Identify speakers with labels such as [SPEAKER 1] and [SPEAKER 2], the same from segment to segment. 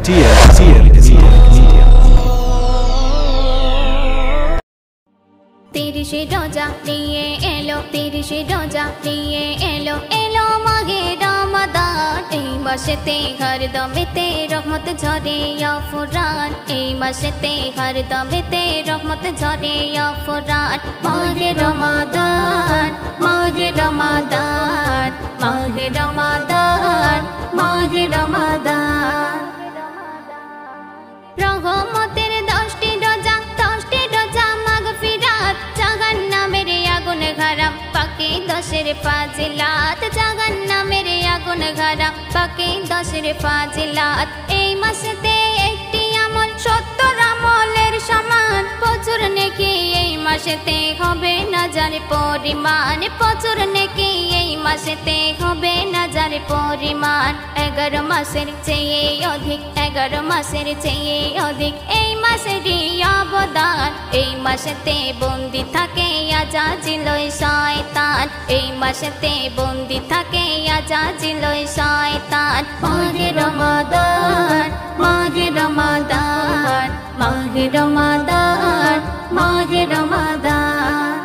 [SPEAKER 1] TLC Media।
[SPEAKER 2] তিরিশে রোজা নিয়ে এলো, তিরিশে রোজা নিয়ে এলো, এলো মাঘে রমাদান। এই মাসেতে হরদমেতে রহমত ঝরে ফুরান, এই মাসেতে হরদমেতে রহমত ঝরে ফুরান। মাঘে রমাদান, মাঘে রমাদান, মাঘে রমাদান, মাঘে রমাদান। রহমতের 10টি রোজা, 10টি রোজা মাগফিরাত। জাহান্নামের আগুন হারাম পাকে 10-এর ফাজিলাত। জাহান্নামের আগুন হারাম পাকে 10-এর ফাজিলাত। এই মাসেতে একটি আমল 70 আমলের সমান। প্রচুর নেকি এই মাসেতে হবে না যার পরিমাণ, প্রচুর নেকি এই মাসেতে হবে না যার পরিমাণ। 11 মাসের চেয়ে অধিক, 11 মাসের চেয়ে অধিক এই মাসেরই অবদান। এই মাসেতে বন্দি থাকে আজাজিল শয়তান, এই মাসেতে বন্দি থাকে আজাজিল শয়তান। মাঘে রমাদান, মাঘে রমাদান, মাঘে রমাদান, মাঘে রমাদান।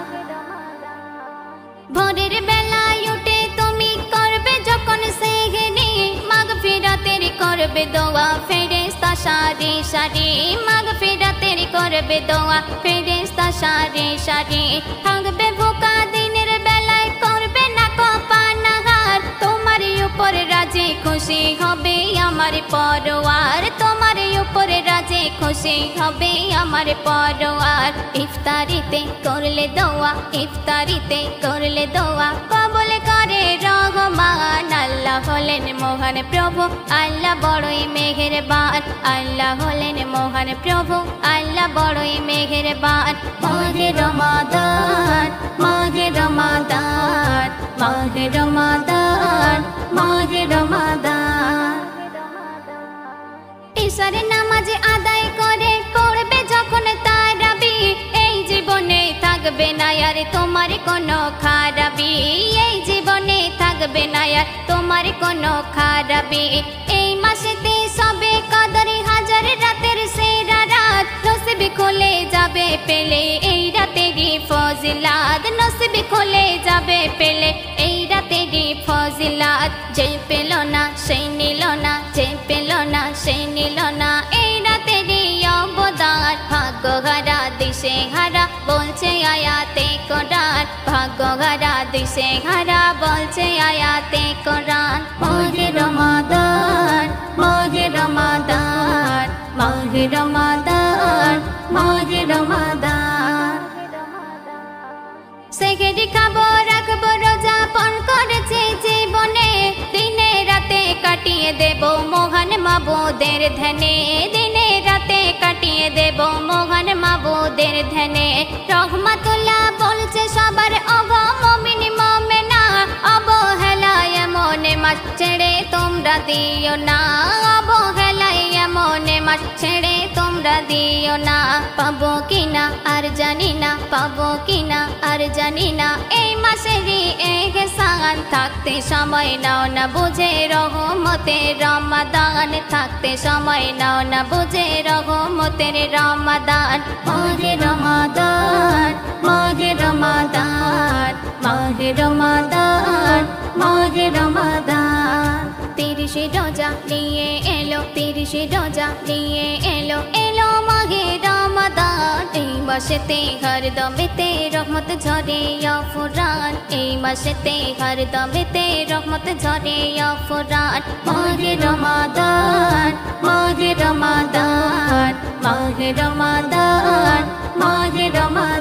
[SPEAKER 2] ভোরের বেলায় উঠে তুমি করবে যখন সেহরি, মাগফিরাতের করবে দোয়া ফেরেশতা সারি সারি। মাগফিরাতের করবে দোয়া ফেরেশতা সারি সারি। থাকবে ভোকা দিনের বেলায় করবে না পানাহার, তোমার উপর রাজি খুশি হবে আমার পরওয়ার, তোমার উপর রাজি খুশি হবে আমার পরওয়ার। ইফতারিতে করলে দোয়া, ইফতারিতে করলে দোয়া কবুল করে রহমান। আল্লাহ হলেন মহান প্রভু, আল্লাহ বড়ই মেহেরবান, আল্লাহ হলেন মহান প্রভু, আল্লাহ বড়ই মেহেরবান। মাঘে রমাদান, মাঘে রমাদান, মাঘে রমাদান, মাঘে রমাদান। ঈশার নামাজ আদায় করে করবে যখন তারাবি, এই জীবনে থাকবে না আর তোমার কোনো খারাপি, এই জীবনে থাকবে না আর তোমার কোনো খারাপি। এই মাসেতে সবে কদরে হাজার রাতের সেরা রাত, নসিব খুলে যাবে পেলে এই রাতেরই ফজিলাত, নসিব খুলে যাবে পেলে এই রাতেরই ফজিলাত। যে পেল না সেই নিল না, যে পেল না সেই নিল না এই রাতেরই অবদান। ভাগ্যহারা দিশে হারা বলছে আয়াতে কোরআন, ভাগ্যহারা দিশে হারা বলছে আয়াতে কোরআন। মাঘে রমাদান, মাঘে রমাদান, মাঘে রমাদান, মাঘে রমাদান। সেহরি খাবো রাখবো রোজা পান করেছে জীবনে, দিনে রাতে কাটিয়ে দেব মহান মাবুদের ধ্যানে, দিনে রাতে কাটিয়ে দেব মহান মাবুদের ধ্যানে। রহমাতুল্লাহ বলছে সবার ওগো মুমিন মুমিনা, অবহেলায় এমন মাস ছেড়ে তোমরা দিও না, অবহেলায় এমন মাস ছেড়ে তোমরা দিও না। পাবো কিনা আর জানি না, পাবো কিনা আর জানি না এই মাসেরই এহসান। থাকতে সময় নাও না বুঝে রহমতের রমাদান, থাকতে সময় নাও না বুঝে রহমতের রমাদান। মাঘে রমাদান, মাঘে রমাদান, মাঘে রমাদান, মাঘে রমাদান। 30 রোজা নিয়ে এলো, 30 রোজা নিয়ে এলো, এলো মাঘে রমাদান। এই মাসেতে হরদমেতে রহমত ঝরে ফুরান, এই মাসেতে হরদমেতে রহমত ঝরে ফুরান। মাঘে রমাদান, মাঘে রমাদান, মাঘে রমাদান, মাঘে রমাদান।